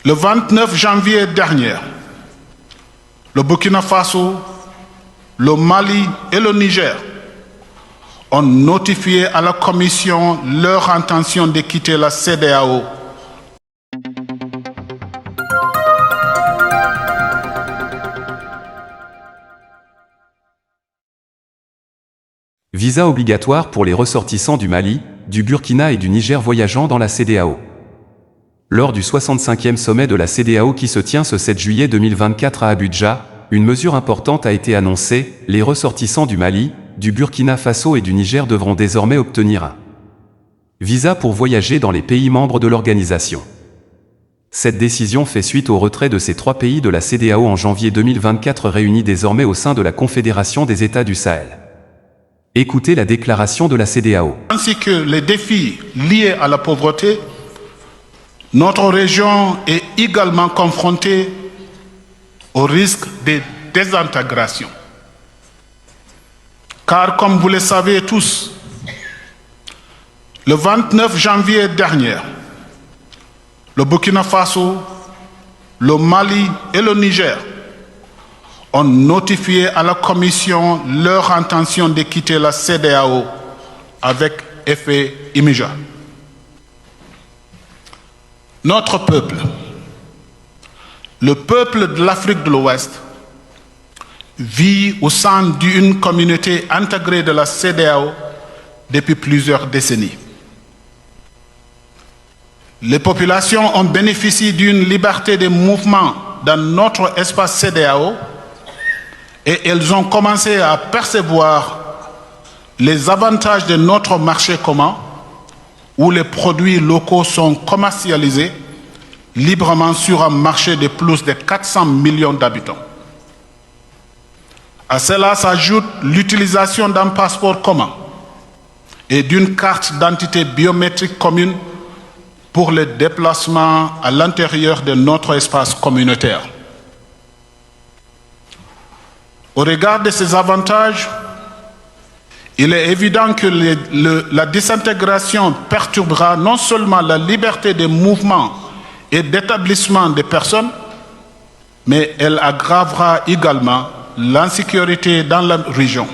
Le 29 janvier dernier, le Burkina Faso, le Mali et le Niger ont notifié à la Commission leur intention de quitter la CEDEAO. Visa obligatoire pour les ressortissants du Mali, du Burkina et du Niger voyageant dans la CEDEAO. Lors du 65e sommet de la CEDEAO qui se tient ce 7 juillet 2024 à Abuja, une mesure importante a été annoncée, les ressortissants du Mali, du Burkina Faso et du Niger devront désormais obtenir un visa pour voyager dans les pays membres de l'organisation. Cette décision fait suite au retrait de ces trois pays de la CEDEAO en janvier 2024 réunis désormais au sein de la Confédération des États du Sahel. Écoutez la déclaration de la CEDEAO. Ainsi que les défis liés à la pauvreté, notre région est également confrontée au risque de désintégration. Car comme vous le savez tous, le 29 janvier dernier, le Burkina Faso, le Mali et le Niger ont notifié à la Commission leur intention de quitter la CEDEAO avec effet immédiat. Notre peuple, le peuple de l'Afrique de l'Ouest, vit au sein d'une communauté intégrée de la CEDEAO depuis plusieurs décennies. Les populations ont bénéficié d'une liberté de mouvement dans notre espace CEDEAO et elles ont commencé à percevoir les avantages de notre marché commun où les produits locaux sont commercialisés librement sur un marché de plus de 400 millions d'habitants. À cela s'ajoute l'utilisation d'un passeport commun et d'une carte d'identité biométrique commune pour les déplacements à l'intérieur de notre espace communautaire. Au regard de ces avantages, il est évident que la désintégration perturbera non seulement la liberté de mouvement et d'établissement des personnes, mais elle aggravera également l'insécurité dans la région.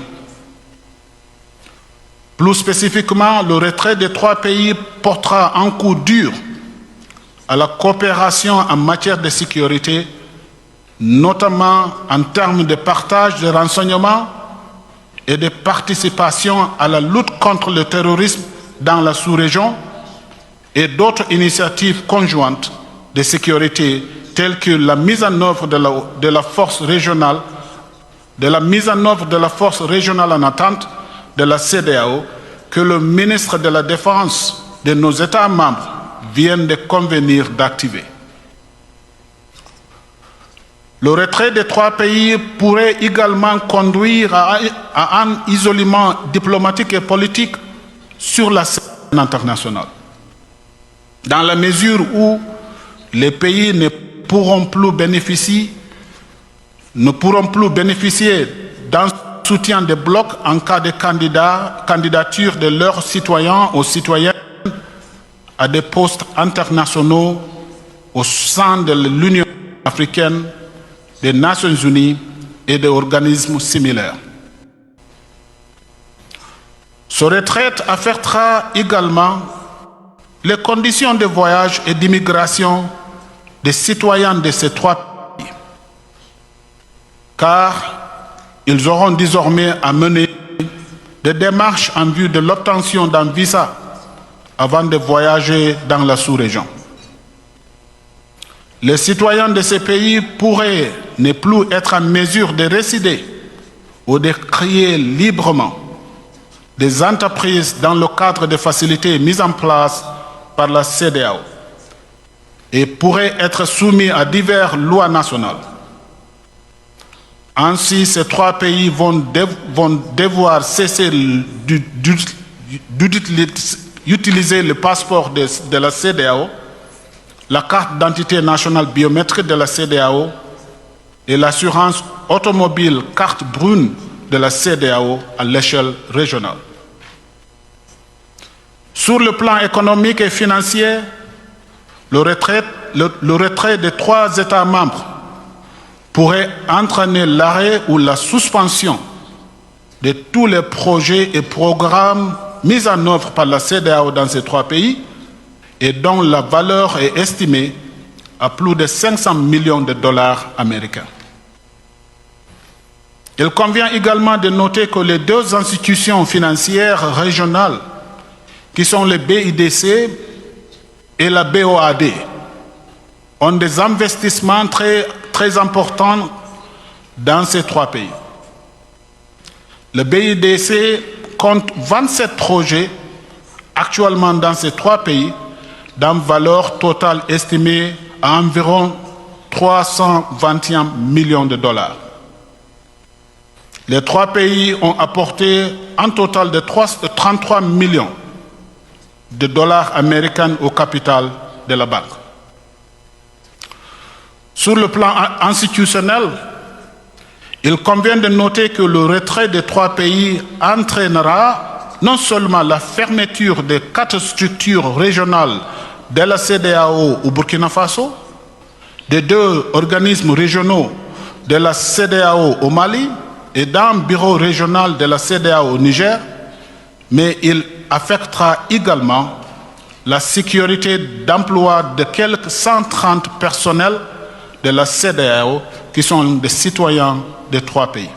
Plus spécifiquement, le retrait des trois pays portera un coup dur à la coopération en matière de sécurité, notamment en termes de partage de renseignements et de participation à la lutte contre le terrorisme dans la sous-région et d'autres initiatives conjointes de sécurité telles que la mise en œuvre de la force régionale en attente de la CEDEAO que le ministre de la Défense de nos États membres vient de convenir d'activer. Le retrait des trois pays pourrait également conduire à un isolement diplomatique et politique sur la scène internationale, dans la mesure où les pays ne pourront plus bénéficier d'un soutien des blocs en cas de candidature de leurs citoyens ou citoyennes à des postes internationaux au sein de l'Union africaine, des Nations unies et des organismes similaires. Ce retrait affectera également les conditions de voyage et d'immigration des citoyens de ces trois pays, car ils auront désormais à mener des démarches en vue de l'obtention d'un visa avant de voyager dans la sous-région. Les citoyens de ces pays pourraient ne plus être en mesure de résider ou de créer librement des entreprises dans le cadre des facilités mises en place par la CEDEAO et pourraient être soumis à diverses lois nationales. Ainsi, ces trois pays vont devoir cesser d'utiliser le passeport de la CEDEAO, la carte d'identité nationale biométrique de la CEDEAO et l'assurance automobile carte brune de la CEDEAO à l'échelle régionale. Sur le plan économique et financier, Le retrait des 3 États membres pourrait entraîner l'arrêt ou la suspension de tous les projets et programmes mis en œuvre par la CEDEAO dans ces 3 pays et dont la valeur est estimée à plus de 500 millions de dollars américains. Il convient également de noter que les 2 institutions financières régionales, qui sont le BIDC et la BOAD, ont des investissements très importants dans ces 3 pays. Le BIDC compte 27 projets actuellement dans ces 3 pays, d'une valeur totale estimée à environ 321 millions de dollars. Les 3 pays ont apporté un total de 33 millions de dollars américains au capital de la banque. Sur le plan institutionnel, il convient de noter que le retrait des 3 pays entraînera non seulement la fermeture des 4 structures régionales de la CEDEAO au Burkina Faso, des 2 organismes régionaux de la CEDEAO au Mali et d'un bureau régional de la CEDEAO au Niger, mais il affectera également la sécurité d'emploi de quelques 130 personnels de la CEDEAO qui sont des citoyens des 3 pays.